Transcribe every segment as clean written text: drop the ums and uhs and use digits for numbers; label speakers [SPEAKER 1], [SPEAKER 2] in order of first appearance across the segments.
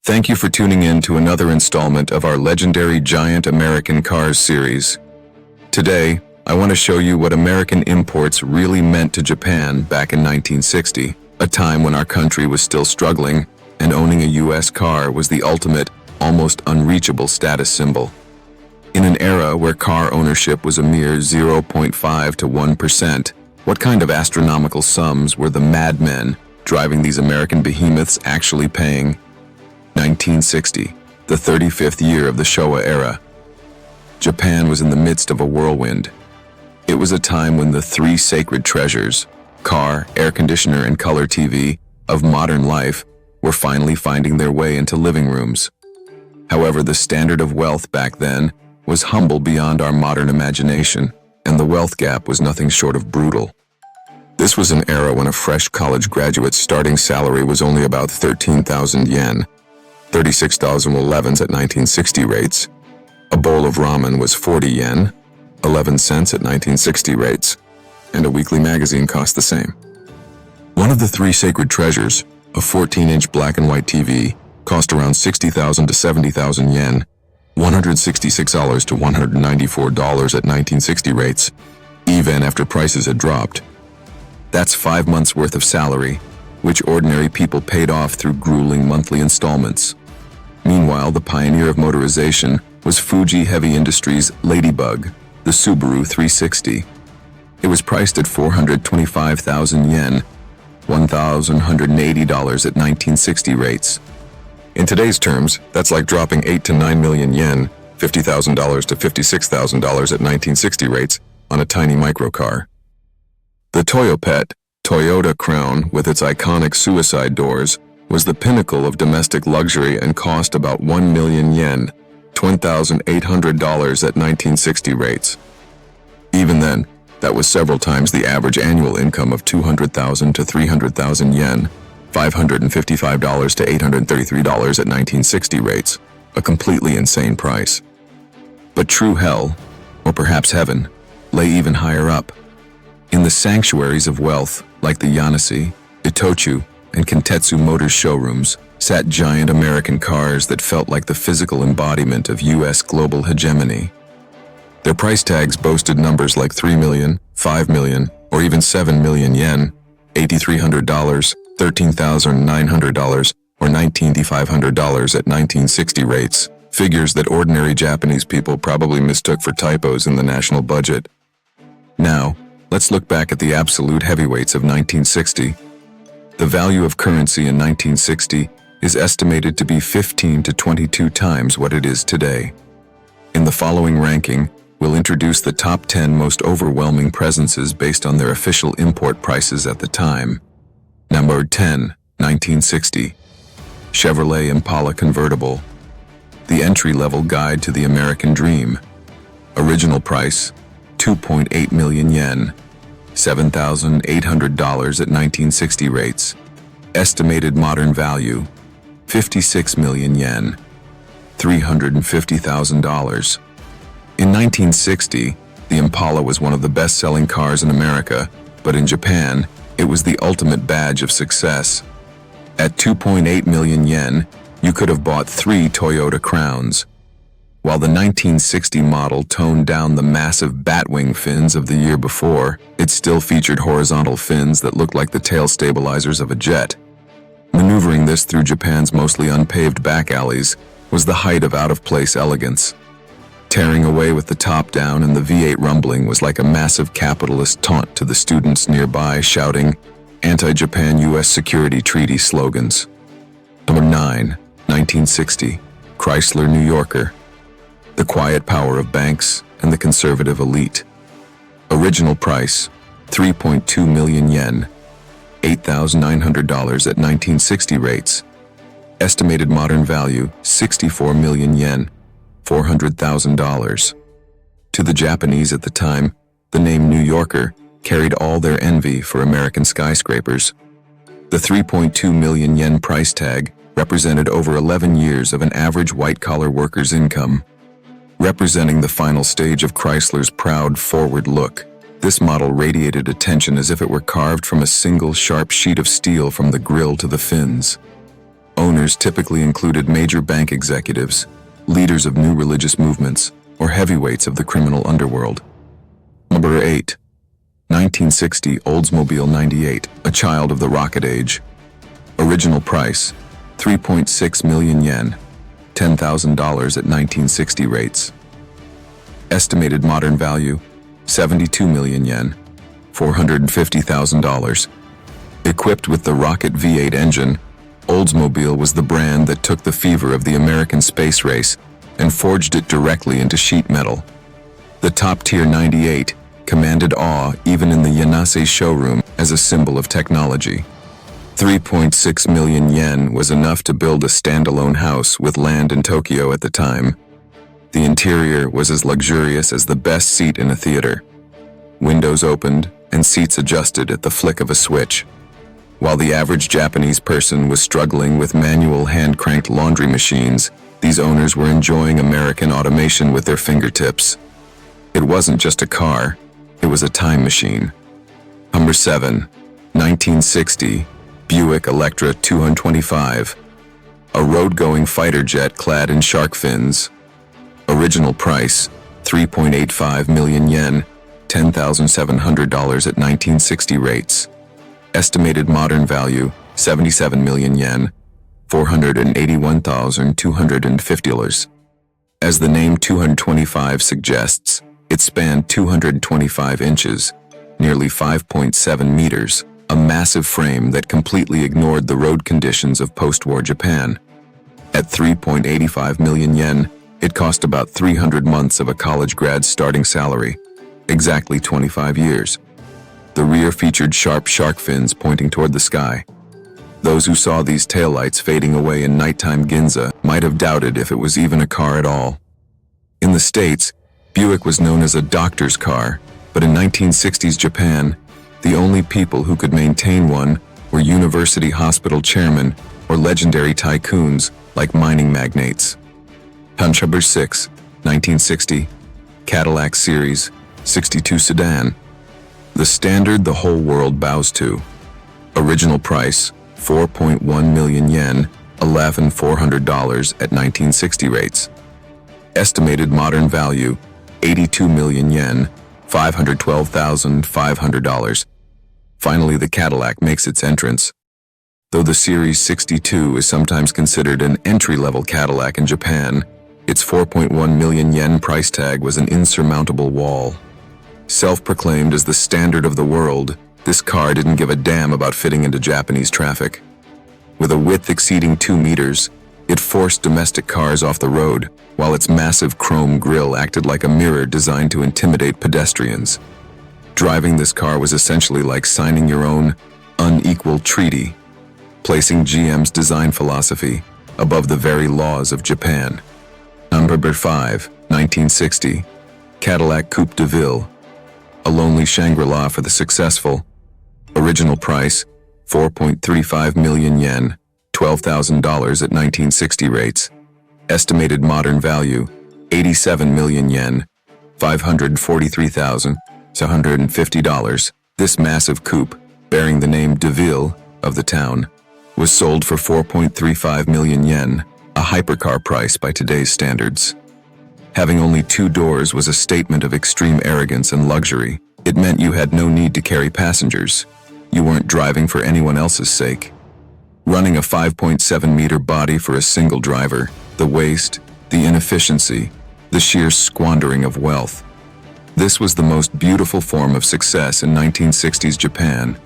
[SPEAKER 1] Thank you for tuning in to another installment of our legendary Giant American Cars series. Today, I want to show you what American imports really meant to Japan back in 1960, a time when our country was still struggling, and owning a U.S. car was the ultimate, almost unreachable status symbol. In an era where car ownership was a mere 0.5 to 1%, what kind of astronomical sums were the madmen driving these American behemoths actually paying? 1960, the 35th year of the Showa era. Japan was in the midst of a whirlwind. It was a time when the three sacred treasures, car, air conditioner, and color TV, of modern life were finally finding their way into living rooms. However, the standard of wealth back then was humble beyond our modern imagination, and the wealth gap was nothing short of brutal. This was an era when a fresh college graduate's starting salary was only about 13,000 yen, $36.11 at 1960 rates. A bowl of ramen was 40 yen, 11 cents at 1960 rates, and a weekly magazine cost the same. One of the three sacred treasures, a 14-inch black and white TV, cost around 60,000 to 70,000 yen, $166 to $194 at 1960 rates, even after prices had dropped. That's 5 months' worth of salary, which ordinary people paid off through grueling monthly installments. Meanwhile, the pioneer of motorization was Fuji Heavy Industries' Ladybug, the Subaru 360. It was priced at 425,000 yen, $1,180 at 1960 rates. In today's terms, that's like dropping 8 to 9 million yen, $50,000 to $56,000 at 1960 rates, on a tiny microcar. The Toyopet, Toyota Crown, with its iconic suicide doors, was the pinnacle of domestic luxury and cost about 1 million yen, $20,800 at 1960 rates. Even then, that was several times the average annual income of 200,000 to 300,000 yen, $555 to $833 at 1960 rates, a completely insane price. But true hell, or perhaps heaven, lay even higher up. In the sanctuaries of wealth, like the Yanasi, Itochu, and Kintetsu Motors showrooms, sat giant American cars that felt like the physical embodiment of U.S. global hegemony. Their price tags boasted numbers like 3 million, 5 million, or even 7 million yen, $8,300, $13,900, or $19,500 at 1960 rates, figures that ordinary Japanese people probably mistook for typos in the national budget. Now, let's look back at the absolute heavyweights of 1960. The value of currency in 1960 is estimated to be 15 to 22 times what it is today. In the following ranking, we'll introduce the top 10 most overwhelming presences based on their official import prices at the time. Number 10, 1960. Chevrolet Impala Convertible. The entry-level guide to the American dream. Original price, 2.8 million yen, $7,800 at 1960 rates. Estimated modern value, 56 million yen, $350,000. In 1960, the Impala was one of the best-selling cars in America, but in Japan, it was the ultimate badge of success. At 2.8 million yen, you could have bought 3 Toyota Crowns. While the 1960 model toned down the massive batwing fins of the year before, it still featured horizontal fins that looked like the tail stabilizers of a jet. Maneuvering this through Japan's mostly unpaved back alleys was the height of out-of-place elegance. Tearing away with the top down and the V8 rumbling was like a massive capitalist taunt to the students nearby, shouting anti-Japan U.S. security treaty slogans. Number 9, 1960, Chrysler New Yorker. The quiet power of banks and the conservative elite. Original price, 3.2 million yen, $8,900 at 1960 rates. Estimated modern value, 64 million yen, $400,000. To the Japanese at the time, the name New Yorker carried all their envy for American skyscrapers. The 3.2 million yen price tag represented over 11 years of an average white-collar worker's income. Representing the final stage of Chrysler's proud forward look, this model radiated attention as if it were carved from a single sharp sheet of steel from the grille to the fins. Owners typically included major bank executives, leaders of new religious movements, or heavyweights of the criminal underworld. Number 8. 1960 Oldsmobile 98, a child of the rocket age. Original price, 3.6 million yen, $10,000 at 1960 rates. Estimated modern value, 72 million yen, $450,000. Equipped with the rocket V8 engine, Oldsmobile was the brand that took the fever of the American space race and forged it directly into sheet metal. The top-tier 98 commanded awe even in the Yanase showroom as a symbol of technology. 3.6 million yen was enough to build a standalone house with land in Tokyo at the time. The interior was as luxurious as the best seat in a theater. Windows opened and seats adjusted at the flick of a switch. While the average Japanese person was struggling with manual hand-cranked laundry machines, these owners were enjoying American automation with their fingertips. It wasn't just a car, it was a time machine. Number 7. 1960 Buick Electra 225, a road-going fighter jet clad in shark fins. Original price, 3.85 million yen, $10,700 at 1960 rates. Estimated modern value, 77 million yen, $481,250. As the name 225 suggests, it spanned 225 inches, nearly 5.7 meters, a massive frame that completely ignored the road conditions of post-war Japan. At 3.85 million yen, it cost about 300 months of a college grad's starting salary, exactly 25 years. The rear featured sharp shark fins pointing toward the sky. Those who saw these taillights fading away in nighttime Ginza might have doubted if it was even a car at all. In the States, Buick was known as a doctor's car, but in 1960s Japan, the only people who could maintain one were university hospital chairmen or legendary tycoons like mining magnates. Number 6, 1960, Cadillac Series, 62 Sedan. The standard the whole world bows to. Original price, 4.1 million yen, $11,400 at 1960 rates. Estimated modern value, 82 million yen, $512,500. Finally, the Cadillac makes its entrance. Though the Series 62 is sometimes considered an entry-level Cadillac in Japan, its 4.1 million yen price tag was an insurmountable wall. Self-proclaimed as the standard of the world, this car didn't give a damn about fitting into Japanese traffic. With a width exceeding 2 meters, it forced domestic cars off the road, while its massive chrome grille acted like a mirror designed to intimidate pedestrians. Driving this car was essentially like signing your own unequal treaty, placing GM's design philosophy above the very laws of Japan. Number 5, 1960, Cadillac Coupe de Ville, a lonely Shangri-La for the successful. Original price, 4.35 million yen, $12,000 at 1960 rates. Estimated modern value, 87 million yen, $543,150. This massive coupe, bearing the name de Ville of the town, was sold for 4.35 million yen, a hypercar price by today's standards. Having only 2 doors was a statement of extreme arrogance and luxury. It meant you had no need to carry passengers. You weren't driving for anyone else's sake. Running a 5.7-meter body for a single driver, the waste, the inefficiency, the sheer squandering of wealth. This was the most beautiful form of success in 1960s Japan.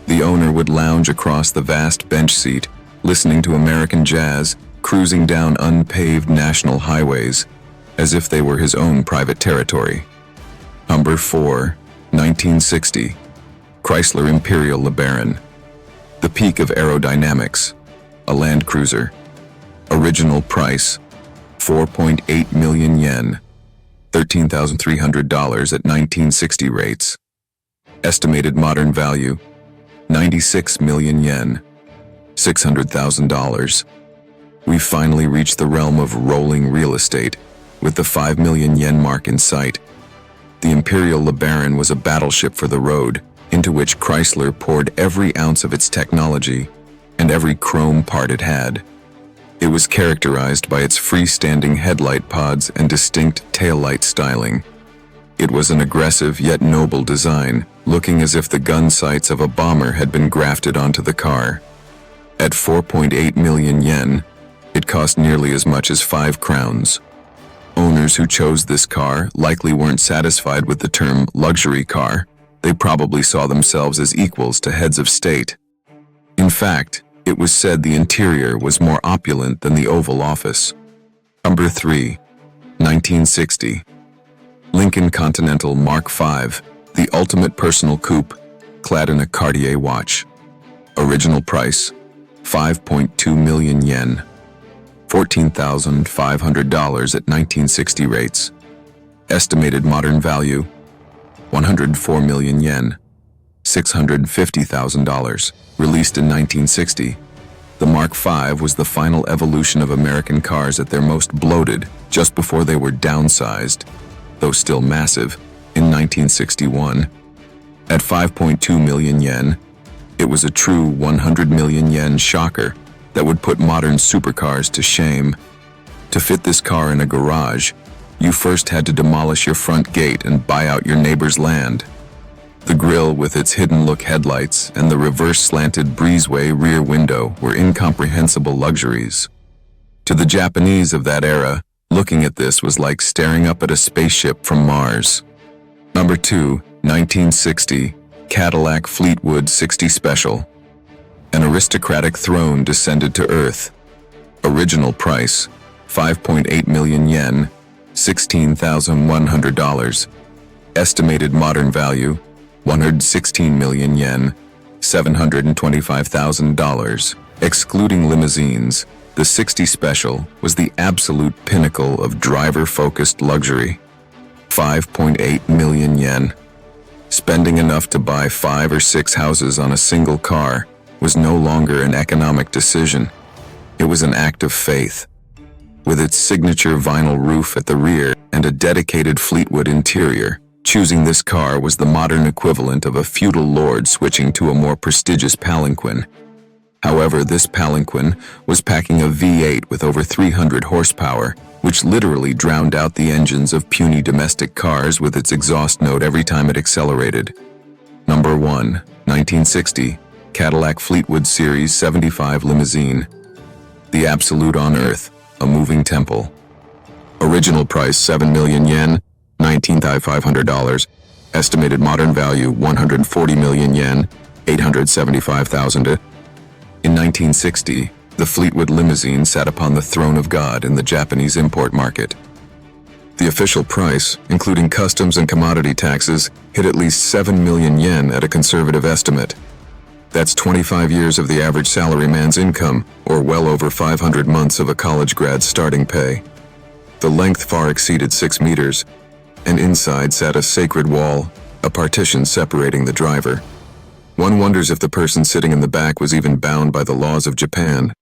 [SPEAKER 1] The owner would lounge across the vast bench seat, listening to American jazz, cruising down unpaved national highways, as if they were his own private territory. Number 4, 1960, Chrysler Imperial LeBaron, the peak of aerodynamics, a Land Cruiser. Original price, 4.8 million yen, $13,300 at 1960 rates. Estimated modern value, 96 million yen, $600,000. We finally reached the realm of rolling real estate, with the 5 million yen mark in sight. The Imperial LeBaron was a battleship for the road, into which Chrysler poured every ounce of its technology, and every chrome part it had. It was characterized by its freestanding headlight pods and distinct taillight styling. It was an aggressive yet noble design, looking as if the gun sights of a bomber had been grafted onto the car. At 4.8 million yen, it cost nearly as much as 5 crowns. Owners who chose this car likely weren't satisfied with the term luxury car. They probably saw themselves as equals to heads of state. In fact, it was said the interior was more opulent than the Oval Office. Number 3. 1960. Lincoln Continental Mark V, the ultimate personal coupe, clad in a Cartier watch. Original price, 5.2 million yen. $14,500 at 1960 rates. Estimated modern value, 104 million yen, $650,000. Released in 1960, the Mark V was the final evolution of American cars at their most bloated, just before they were downsized, though still massive, in 1961. At 5.2 million yen, it was a true 100 million yen shocker that would put modern supercars to shame. To fit this car in a garage, you first had to demolish your front gate and buy out your neighbor's land. The grille with its hidden-look headlights and the reverse-slanted breezeway rear window were incomprehensible luxuries. To the Japanese of that era, looking at this was like staring up at a spaceship from Mars. Number 2, 1960, Cadillac Fleetwood 60 Special. An aristocratic throne descended to earth. Original price, 5.8 million yen, $16,100. Estimated modern value, 116 million yen, $725,000. Excluding limousines, the 60 Special was the absolute pinnacle of driver-focused luxury. 5.8 million yen. Spending enough to buy 5 or 6 houses on a single car was no longer an economic decision. It was an act of faith. With its signature vinyl roof at the rear and a dedicated Fleetwood interior, choosing this car was the modern equivalent of a feudal lord switching to a more prestigious palanquin. However, this palanquin was packing a V8 with over 300 horsepower, which literally drowned out the engines of puny domestic cars with its exhaust note every time it accelerated. Number 1, 1960, Cadillac Fleetwood Series 75 Limousine. The absolute on earth, a moving temple. Original price 7 million yen, $19,500. Estimated modern value 140 million yen, $875,000. In 1960, the Fleetwood limousine sat upon the throne of God in the Japanese import market. The official price, including customs and commodity taxes, hit at least 7 million yen at a conservative estimate. That's 25 years of the average salaryman's income, or well over 500 months of a college grad's starting pay. The length far exceeded 6 meters, and inside sat a sacred wall, a partition separating the driver. One wonders if the person sitting in the back was even bound by the laws of Japan.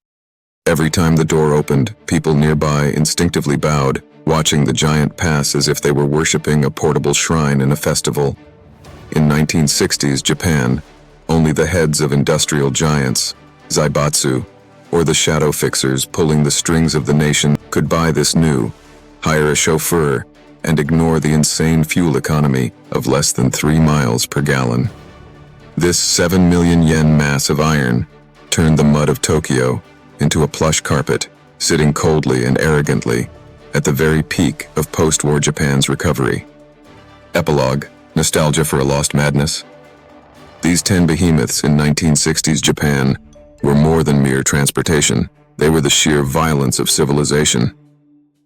[SPEAKER 1] Every time the door opened, people nearby instinctively bowed, watching the giant pass as if they were worshipping a portable shrine in a festival. In 1960s Japan, only the heads of industrial giants, zaibatsu, or the shadow fixers pulling the strings of the nation could buy this new, hire a chauffeur, and ignore the insane fuel economy of less than 3 miles per gallon. This 7 million yen mass of iron turned the mud of Tokyo into a plush carpet, sitting coldly and arrogantly at the very peak of post-war Japan's recovery. Epilogue, nostalgia for a lost madness. These 10 behemoths in 1960s Japan were more than mere transportation. They were the sheer violence of civilization.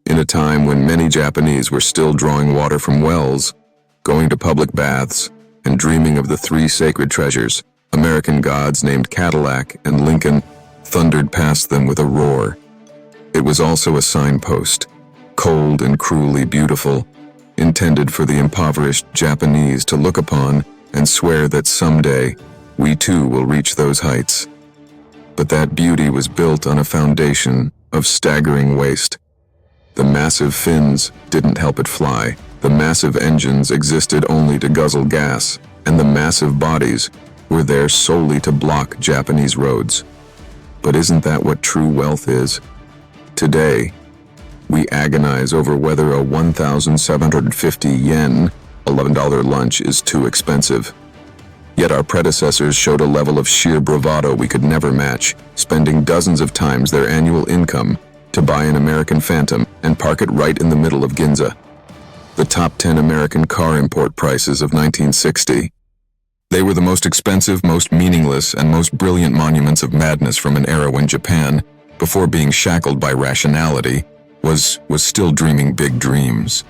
[SPEAKER 1] In a time when many Japanese were still drawing water from wells, going to public baths, and dreaming of the 3 sacred treasures, American gods named Cadillac and Lincoln thundered past them with a roar. It was also a signpost, cold and cruelly beautiful, intended for the impoverished Japanese to look upon and swear that someday we too will reach those heights. But that beauty was built on a foundation of staggering waste. The massive fins didn't help it fly. The massive engines existed only to guzzle gas, and the massive bodies were there solely to block Japanese roads. But isn't that what true wealth is? Today, we agonize over whether a 1,750 yen, $11 lunch is too expensive. Yet our predecessors showed a level of sheer bravado we could never match, spending dozens of times their annual income to buy an American Phantom and park it right in the middle of Ginza. The top 10 American car import prices of 1960. They were the most expensive, most meaningless, and most brilliant monuments of madness from an era when Japan, before being shackled by rationality, was still dreaming big dreams.